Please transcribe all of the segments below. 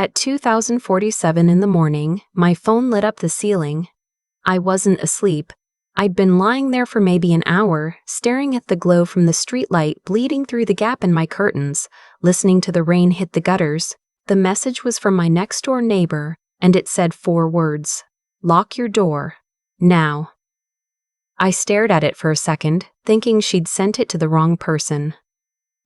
At 2047 in the morning, my phone lit up the ceiling. I wasn't asleep. I'd been lying there for maybe an hour, staring at the glow from the streetlight bleeding through the gap in my curtains, listening to the rain hit the gutters. The message was from my next-door neighbor, and it said 4 words. Lock your door. Now. I stared at it for a second, thinking she'd sent it to the wrong person.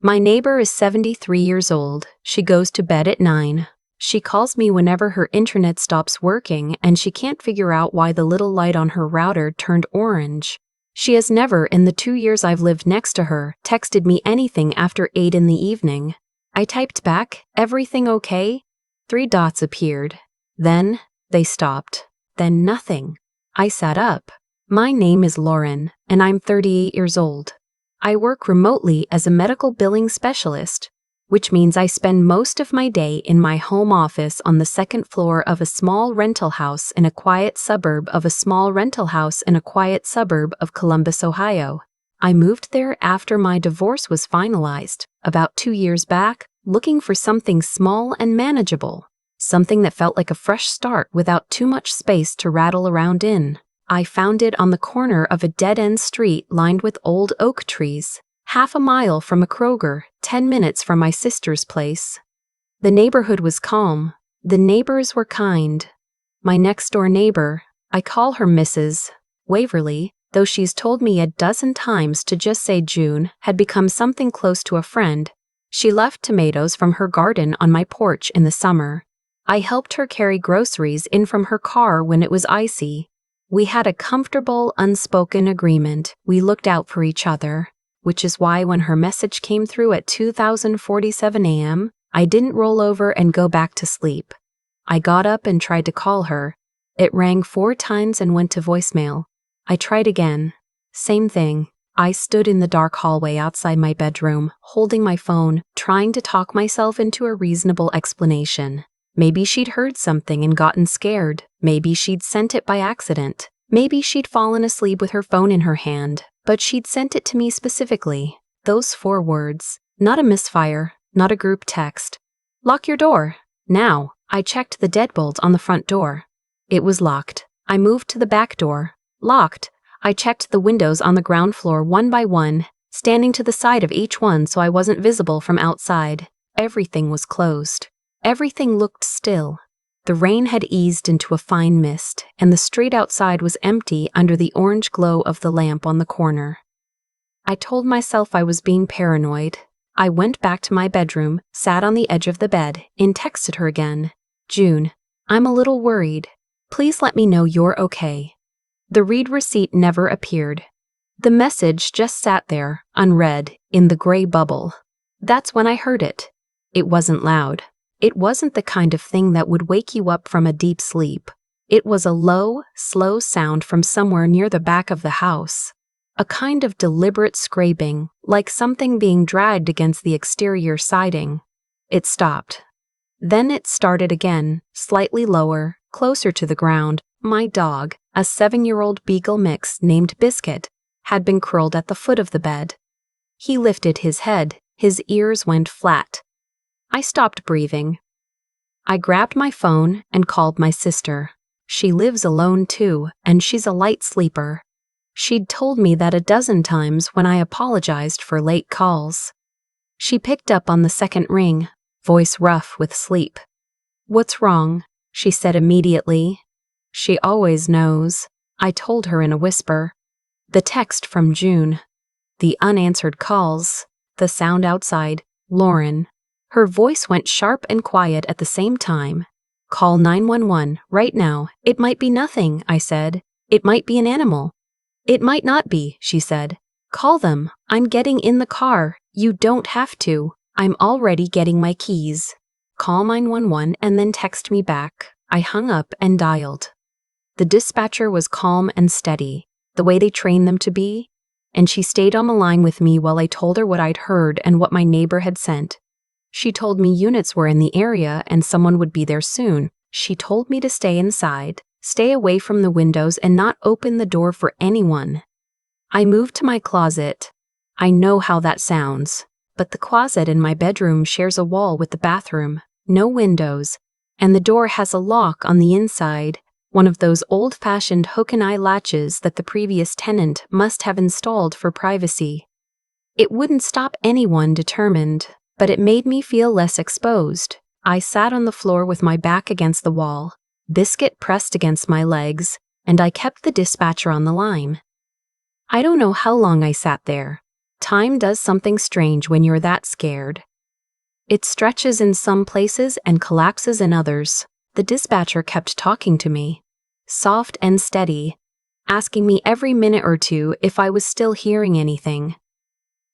My neighbor is 73 years old. She goes to bed at 9. She calls me whenever her internet stops working and she can't figure out why the little light on her router turned orange. She has never, in the 2 years I've lived next to her, texted me anything after 8 in the evening. I typed back, "Everything okay?" 3 dots appeared. Then, they stopped. Then nothing. I sat up. My name is Lauren, and I'm 38 years old. I work remotely as a medical billing specialist, which means I spend most of my day in my home office on the 2nd floor of a small rental house in a quiet suburb of Columbus, Ohio. I moved there after my divorce was finalized, about 2 years back, looking for something small and manageable, something that felt like a fresh start without too much space to rattle around in. I found it on the corner of a dead-end street lined with old oak trees, half a mile from a Kroger, 10 minutes from my sister's place. The neighborhood was calm. The neighbors were kind. My next-door neighbor, I call her Mrs. Waverly, though she's told me a dozen times to just say June, had become something close to a friend. She left tomatoes from her garden on my porch in the summer. I helped her carry groceries in from her car when it was icy. We had a comfortable, unspoken agreement. We looked out for each other, which is why when her message came through at 2047 a.m., I didn't roll over and go back to sleep. I got up and tried to call her. It rang 4 times and went to voicemail. I tried again. Same thing. I stood in the dark hallway outside my bedroom, holding my phone, trying to talk myself into a reasonable explanation. Maybe she'd heard something and gotten scared. Maybe she'd sent it by accident. Maybe she'd fallen asleep with her phone in her hand, but she'd sent it to me specifically. Those 4 words. Not a misfire, not a group text. Lock your door. Now. I checked the deadbolt on the front door. It was locked. I moved to the back door. Locked. I checked the windows on the ground floor one by one, standing to the side of each one so I wasn't visible from outside. Everything was closed. Everything looked still. The rain had eased into a fine mist, and the street outside was empty under the orange glow of the lamp on the corner. I told myself I was being paranoid. I went back to my bedroom, sat on the edge of the bed, and texted her again. June, I'm a little worried. Please let me know you're okay. The read receipt never appeared. The message just sat there, unread, in the gray bubble. That's when I heard it. It wasn't loud. It wasn't the kind of thing that would wake you up from a deep sleep. It was a low, slow sound from somewhere near the back of the house. A kind of deliberate scraping, like something being dragged against the exterior siding. It stopped. Then it started again, slightly lower, closer to the ground. My dog, a 7-year-old beagle mix named Biscuit, had been curled at the foot of the bed. He lifted his head. His ears went flat. I stopped breathing. I grabbed my phone and called my sister. She lives alone too, and she's a light sleeper. She'd told me that a dozen times when I apologized for late calls. She picked up on the second ring, voice rough with sleep. "What's wrong?" she said immediately. She always knows, I told her in a whisper. The text from June. The unanswered calls. The sound outside. Lauren. Her voice went sharp and quiet at the same time. "Call 911 right now. It might be nothing," I said. "It might be an animal." "It might not be," she said. "Call them. I'm getting in the car. You don't have to. I'm already getting my keys. Call 911 and then text me back." I hung up and dialed. The dispatcher was calm and steady, the way they train them to be, and she stayed on the line with me while I told her what I'd heard and what my neighbor had sent. She told me units were in the area and someone would be there soon. She told me to stay inside, stay away from the windows, and not open the door for anyone. I moved to my closet. I know how that sounds, but the closet in my bedroom shares a wall with the bathroom. No windows, and the door has a lock on the inside, one of those old-fashioned hook-and-eye latches that the previous tenant must have installed for privacy. It wouldn't stop anyone determined, but it made me feel less exposed. I sat on the floor with my back against the wall, Biscuit pressed against my legs, and I kept the dispatcher on the line. I don't know how long I sat there. Time does something strange when you're that scared. It stretches in some places and collapses in others. The dispatcher kept talking to me, soft and steady, asking me every minute or two if I was still hearing anything.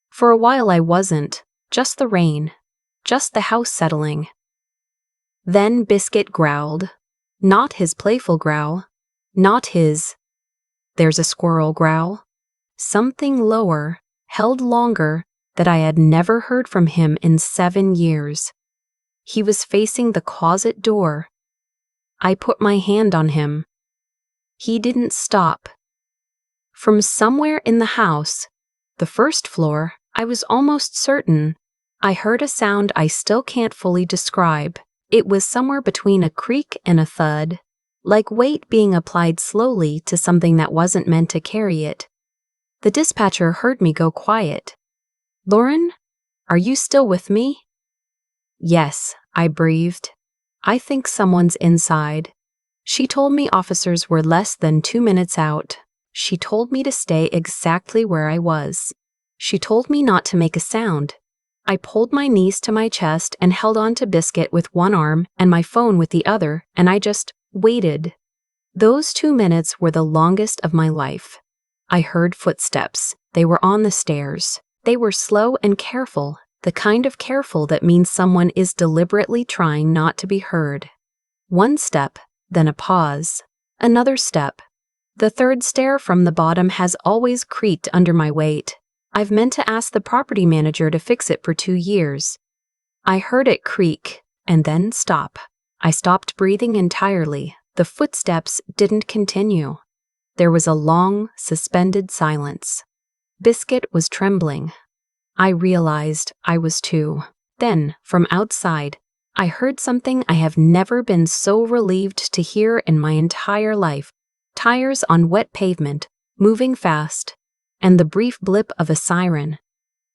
For a while I wasn't, just the rain, just the house settling. Then Biscuit growled. Not his playful growl, not his "there's a squirrel" growl. Something lower, held longer, that I had never heard from him in 7 years. He was facing the closet door. I put my hand on him. He didn't stop. From somewhere in the house, the first floor, I was almost certain, I heard a sound I still can't fully describe. It was somewhere between a creak and a thud, like weight being applied slowly to something that wasn't meant to carry it. The dispatcher heard me go quiet. "Lauren, are you still with me?" "Yes," I breathed. "I think someone's inside." She told me officers were less than 2 minutes out. She told me to stay exactly where I was. She told me not to make a sound. I pulled my knees to my chest and held on to Biscuit with one arm and my phone with the other, and I just waited. Those 2 minutes were the longest of my life. I heard footsteps. They were on the stairs. They were slow and careful, the kind of careful that means someone is deliberately trying not to be heard. One step, then a pause. Another step. The third stair from the bottom has always creaked under my weight. I've meant to ask the property manager to fix it for 2 years. I heard it creak, and then stop. I stopped breathing entirely. The footsteps didn't continue. There was a long, suspended silence. Biscuit was trembling. I realized I was too. Then, from outside, I heard something I have never been so relieved to hear in my entire life. Tires on wet pavement, moving fast, and the brief blip of a siren.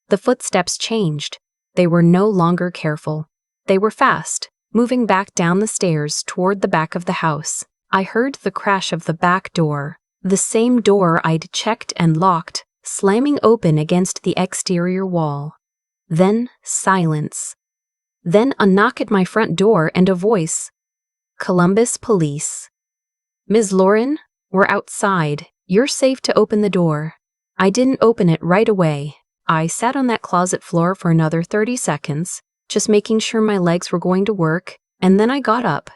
The footsteps changed. They were no longer careful. They were fast, moving back down the stairs toward the back of the house. I heard the crash of the back door, the same door I'd checked and locked, slamming open against the exterior wall. Then silence. Then a knock at my front door and a voice. Columbus Police. "Ms. Lauren, we're outside. You're safe to open the door." I didn't open it right away. I sat on that closet floor for another 30 seconds, just making sure my legs were going to work, and then I got up.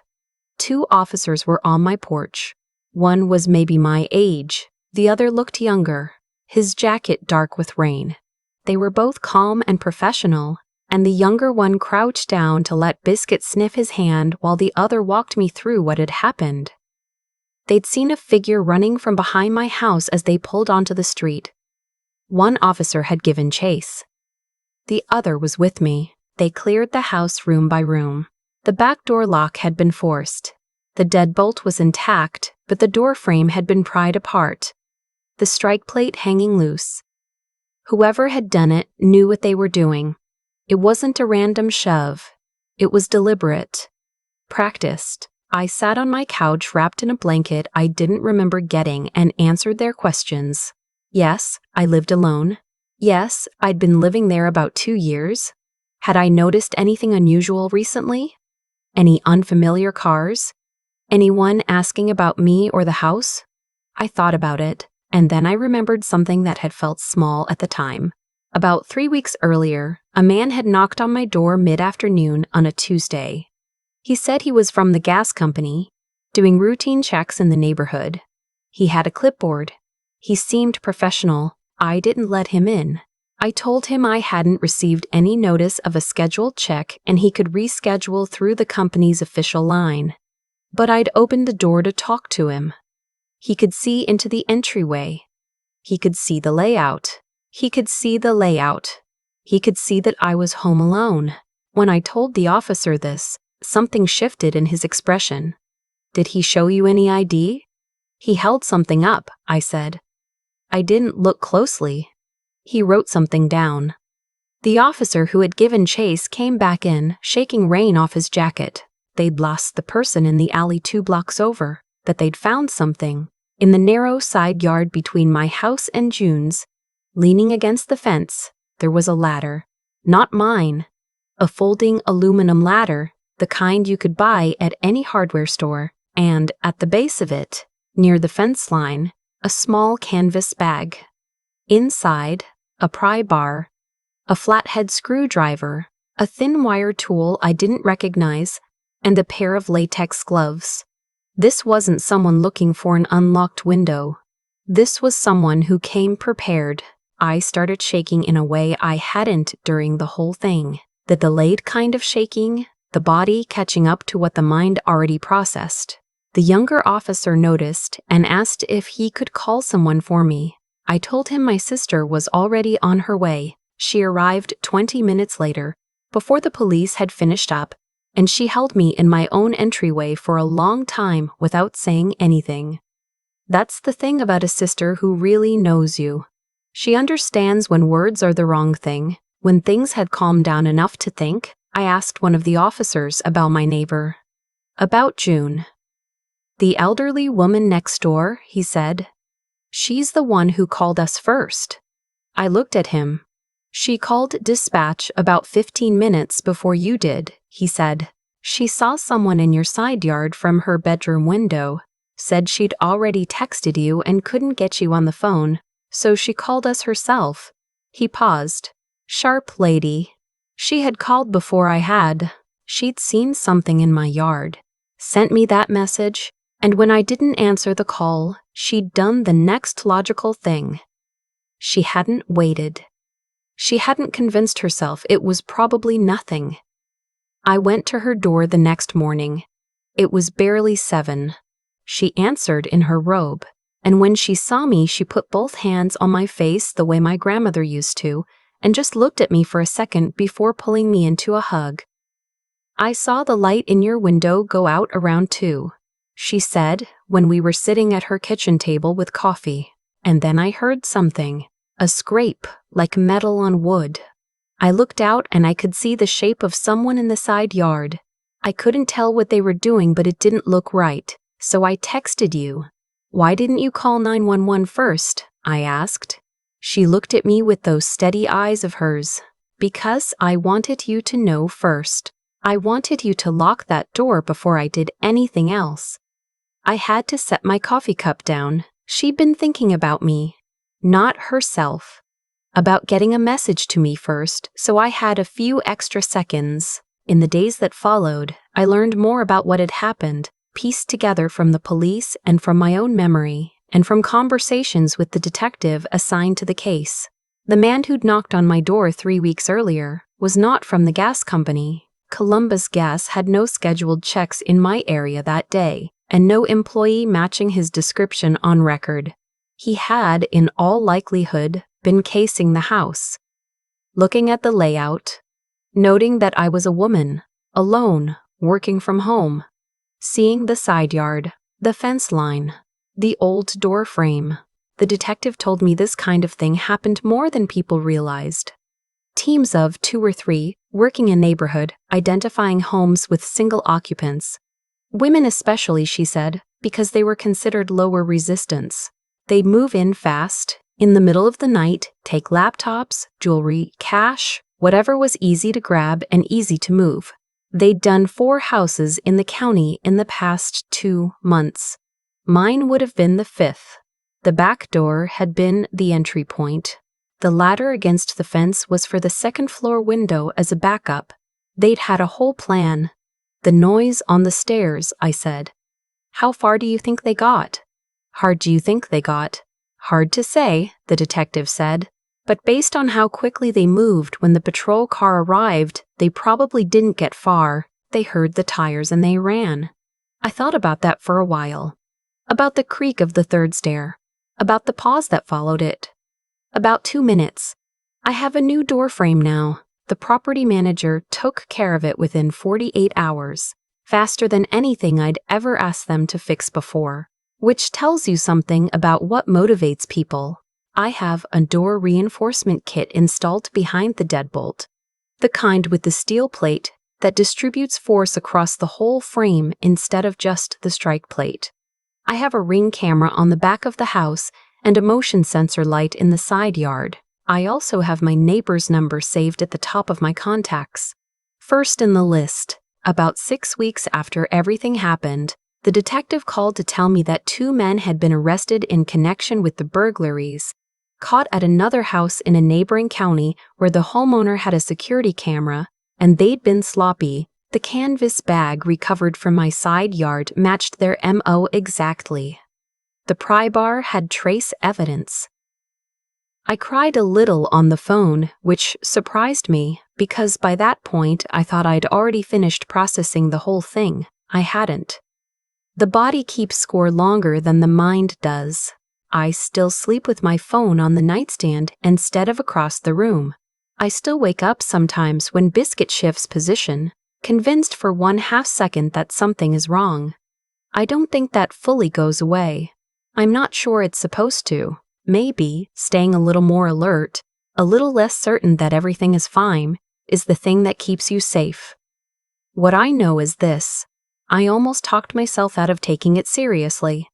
2 officers were on my porch. One was maybe my age. The other looked younger, his jacket dark with rain. They were both calm and professional, and the younger one crouched down to let Biscuit sniff his hand while the other walked me through what had happened. They'd seen a figure running from behind my house as they pulled onto the street. One officer had given chase. The other was with me. They cleared the house room by room. The back door lock had been forced. The deadbolt was intact, but the door frame had been pried apart, the strike plate hanging loose. Whoever had done it knew what they were doing. It wasn't a random shove. It was deliberate, practiced. I sat on my couch wrapped in a blanket I didn't remember getting and answered their questions. Yes, I lived alone. Yes, I'd been living there about 2 years. Had I noticed anything unusual recently? Any unfamiliar cars? Anyone asking about me or the house? I thought about it, and then I remembered something that had felt small at the time. About 3 weeks earlier, a man had knocked on my door mid-afternoon on a Tuesday. He said he was from the gas company, doing routine checks in the neighborhood. He had a clipboard. He seemed professional. I didn't let him in. I told him I hadn't received any notice of a scheduled check and he could reschedule through the company's official line. But I'd opened the door to talk to him. He could see into the entryway. He could see the layout. He could see the layout. He could see that I was home alone. When I told the officer this, Something shifted in his expression. Did he show you any ID? He held something up, I said. I didn't look closely. He wrote something down. The officer who had given chase came back in, shaking rain off his jacket. They'd lost the person in the alley 2 blocks over, that they'd found something. In the narrow side yard between my house and June's, leaning against the fence, there was a ladder. Not mine. A folding aluminum ladder, the kind you could buy at any hardware store, and at the base of it, near the fence line, a small canvas bag. Inside, a pry bar, a flathead screwdriver, a thin wire tool I didn't recognize, and a pair of latex gloves. This wasn't someone looking for an unlocked window. This was someone who came prepared. I started shaking in a way I hadn't during the whole thing. The delayed kind of shaking, the body catching up to what the mind already processed. The younger officer noticed and asked if he could call someone for me. I told him my sister was already on her way. She arrived 20 minutes later, before the police had finished up, and she held me in my own entryway for a long time without saying anything. That's the thing about a sister who really knows you. She understands when words are the wrong thing. When things had calmed down enough to think, I asked one of the officers about my neighbor. About June. The elderly woman next door, he said. She's the one who called us first. I looked at him. She called dispatch about 15 minutes before you did, he said. She saw someone in your side yard from her bedroom window, said she'd already texted you and couldn't get you on the phone, so she called us herself. He paused. Sharp lady. She had called before I had. She'd seen something in my yard, sent me that message, and when I didn't answer the call, she'd done the next logical thing. She hadn't waited. She hadn't convinced herself it was probably nothing. I went to her door the next morning. It was barely 7. She answered in her robe, and when she saw me, she put both hands on my face the way my grandmother used to, and just looked at me for a second before pulling me into a hug. I saw the light in your window go out around 2, she said when we were sitting at her kitchen table with coffee, and then I heard something. A scrape, like metal on wood. I looked out and I could see the shape of someone in the side yard. I couldn't tell what they were doing, but it didn't look right, so I texted you. Why didn't you call 911 first? I asked. She looked at me with those steady eyes of hers. Because I wanted you to know first. I wanted you to lock that door before I did anything else. I had to set my coffee cup down. She'd been thinking about me. Not herself. About getting a message to me first, so I had a few extra seconds. In the days that followed, I learned more about what had happened, pieced together from the police and from my own memory, and from conversations with the detective assigned to the case. The man who'd knocked on my door 3 weeks earlier was not from the gas company. Columbus Gas had no scheduled checks in my area that day, and no employee matching his description on record. He had, in all likelihood, been casing the house. Looking at the layout, noting that I was a woman, alone, working from home, seeing the side yard, the fence line, the old door frame, the detective told me this kind of thing happened more than people realized. Teams of 2 or 3, working in neighborhood, identifying homes with single occupants. Women especially, she said, because they were considered lower resistance. They'd move in fast, in the middle of the night, take laptops, jewelry, cash, whatever was easy to grab and easy to move. They'd done 4 houses in the county in the past 2 months. Mine would have been the 5th. The back door had been the entry point. The ladder against the fence was for the 2nd floor window as a backup. They'd had a whole plan. The noise on the stairs, I said. How far do you think they got? Hard do you think they got? Hard to say, the detective said, but based on how quickly they moved when the patrol car arrived, they probably didn't get far. They heard the tires and they ran. I thought about that for a while. About the creak of the 3rd stair. About the pause that followed it. About 2 minutes. I have a new door frame now. The property manager took care of it within 48 hours, faster than anything I'd ever asked them to fix before, which tells you something about what motivates people. I have a door reinforcement kit installed behind the deadbolt, the kind with the steel plate that distributes force across the whole frame instead of just the strike plate. I have a Ring camera on the back of the house and a motion sensor light in the side yard. I also have my neighbor's number saved at the top of my contacts. First in the list, about 6 weeks after everything happened, the detective called to tell me that 2 men had been arrested in connection with the burglaries, caught at another house in a neighboring county where the homeowner had a security camera, and they'd been sloppy. The canvas bag recovered from my side yard matched their MO exactly. The pry bar had trace evidence. I cried a little on the phone, which surprised me, because by that point I thought I'd already finished processing the whole thing. I hadn't. The body keeps score longer than the mind does. I still sleep with my phone on the nightstand instead of across the room. I still wake up sometimes when Biscuit shifts position, convinced for 1/2 second that something is wrong. I don't think that fully goes away. I'm not sure it's supposed to. Maybe staying a little more alert, a little less certain that everything is fine, is the thing that keeps you safe. What I know is this: I almost talked myself out of taking it seriously.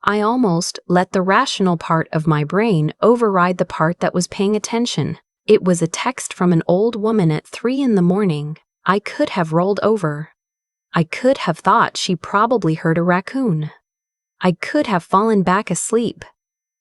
I almost let the rational part of my brain override the part that was paying attention. It was a text from an old woman at 3 in the morning. I could have rolled over. I could have thought she probably heard a raccoon. I could have fallen back asleep.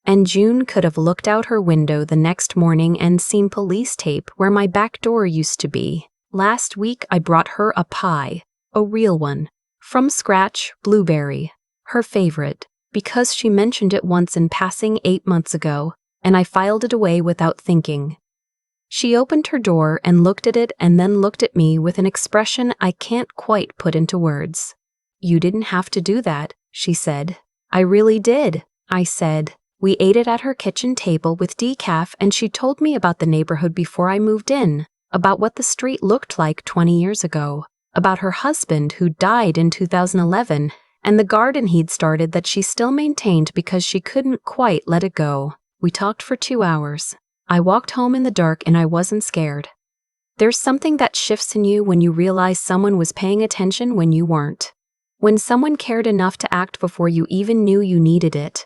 And June could have looked out her window the next morning and seen police tape where my back door used to be. Last week I brought her a pie, a real one, from scratch, blueberry, her favorite, because she mentioned it once in passing 8 months ago, and I filed it away without thinking. She opened her door and looked at it and then looked at me with an expression I can't quite put into words. "You didn't have to do that," she said. "I really did," I said. We ate it at her kitchen table with decaf, and she told me about the neighborhood before I moved in, about what the street looked like 20 years ago, about her husband who died in 2011, and the garden he'd started that she still maintained because she couldn't quite let it go. We talked for 2 hours. I walked home in the dark and I wasn't scared. There's something that shifts in you when you realize someone was paying attention when you weren't. When someone cared enough to act before you even knew you needed it.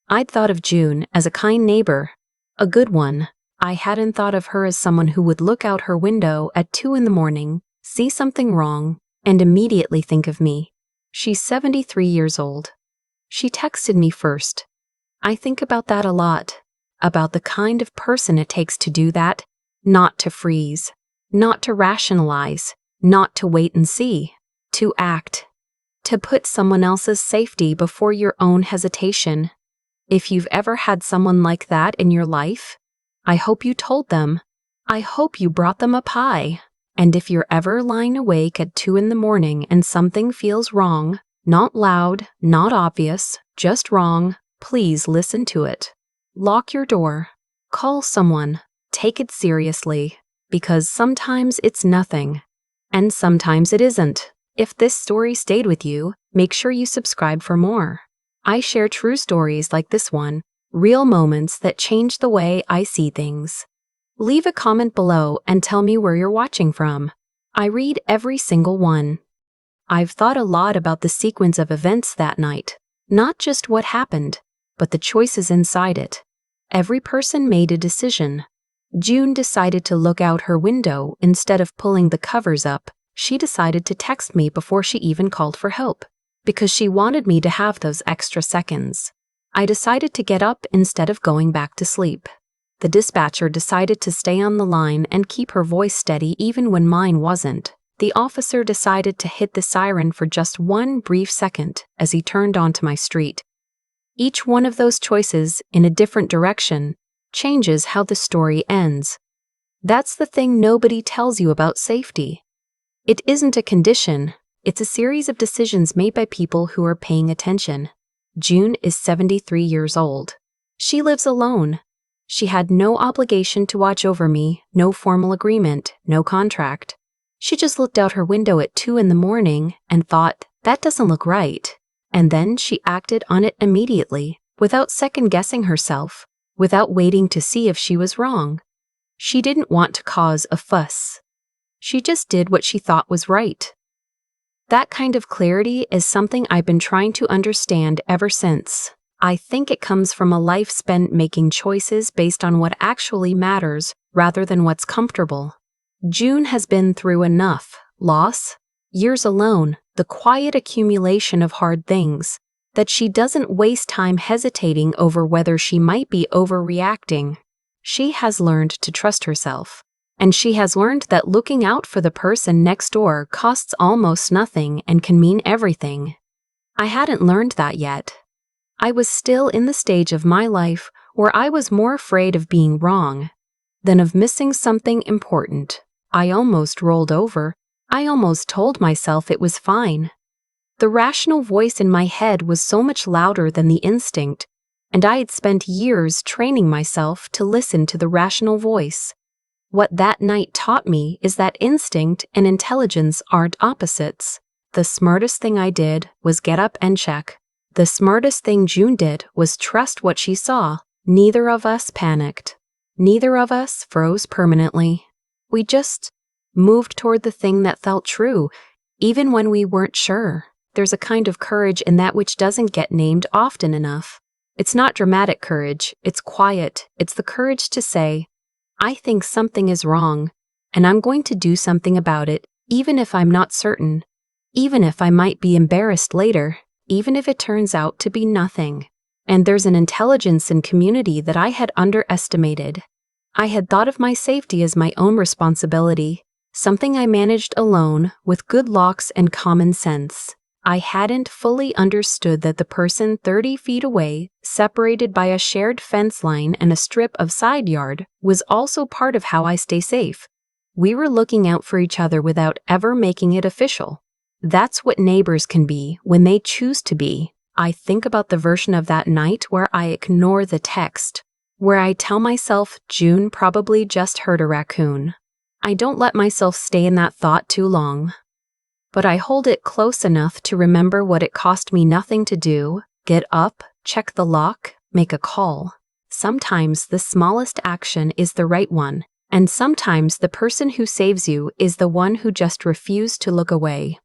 I'd thought of June as a kind neighbor, a good one. I hadn't thought of her as someone who would look out her window at 2 in the morning, see something wrong, and immediately think of me. She's 73 years old. She texted me first. I think about that a lot, about the kind of person it takes to do that, not to freeze, not to rationalize, not to wait and see, to act, to put someone else's safety before your own hesitation. If you've ever had someone like that in your life, I hope you told them. I hope you brought them a pie. And if you're ever lying awake at 2 in the morning and something feels wrong, not loud, not obvious, just wrong, please listen to it. Lock your door. Call someone. Take it seriously. Because sometimes it's nothing. And sometimes it isn't. If this story stayed with you, make sure you subscribe for more. I share true stories like this one, real moments that change the way I see things. Leave a comment below and tell me where you're watching from. I read every single one. I've thought a lot about the sequence of events that night, not just what happened, but the choices inside it. Every person made a decision. June decided to look out her window instead of pulling the covers up. She decided to text me before she even called for help, because she wanted me to have those extra seconds. I decided to get up instead of going back to sleep. The dispatcher decided to stay on the line and keep her voice steady even when mine wasn't. The officer decided to hit the siren for just 1 brief second as he turned onto my street. Each one of those choices, in a different direction, changes how the story ends. That's the thing nobody tells you about safety. It isn't a condition. It's a series of decisions made by people who are paying attention. June is 73 years old. She lives alone. She had no obligation to watch over me, no formal agreement, no contract. She just looked out her window at 2 in the morning and thought, that doesn't look right. And then she acted on it immediately, without second-guessing herself, without waiting to see if she was wrong. She didn't want to cause a fuss. She just did what she thought was right. That kind of clarity is something I've been trying to understand ever since. I think it comes from a life spent making choices based on what actually matters rather than what's comfortable. June has been through enough loss, years alone, the quiet accumulation of hard things, that she doesn't waste time hesitating over whether she might be overreacting. She has learned to trust herself. And she has learned that looking out for the person next door costs almost nothing and can mean everything. I hadn't learned that yet. I was still in the stage of my life where I was more afraid of being wrong than of missing something important. I almost rolled over. I almost told myself it was fine. The rational voice in my head was so much louder than the instinct, and I had spent years training myself to listen to the rational voice. What that night taught me is that instinct and intelligence aren't opposites. The smartest thing I did was get up and check. The smartest thing June did was trust what she saw. Neither of us panicked. Neither of us froze permanently. We just moved toward the thing that felt true, even when we weren't sure. There's a kind of courage in that which doesn't get named often enough. It's not dramatic courage, it's quiet. It's the courage to say, I think something is wrong, and I'm going to do something about it, even if I'm not certain, even if I might be embarrassed later, even if it turns out to be nothing. And there's an intelligence in community that I had underestimated. I had thought of my safety as my own responsibility, something I managed alone with good locks and common sense. I hadn't fully understood that the person 30 feet away, separated by a shared fence line and a strip of side yard, was also part of how I stay safe. We were looking out for each other without ever making it official. That's what neighbors can be when they choose to be. I think about the version of that night where I ignore the text, where I tell myself June probably just heard a raccoon. I don't let myself stay in that thought too long. But I hold it close enough to remember what it cost me nothing to do: get up, check the lock, make a call. Sometimes the smallest action is the right one, and sometimes the person who saves you is the one who just refused to look away.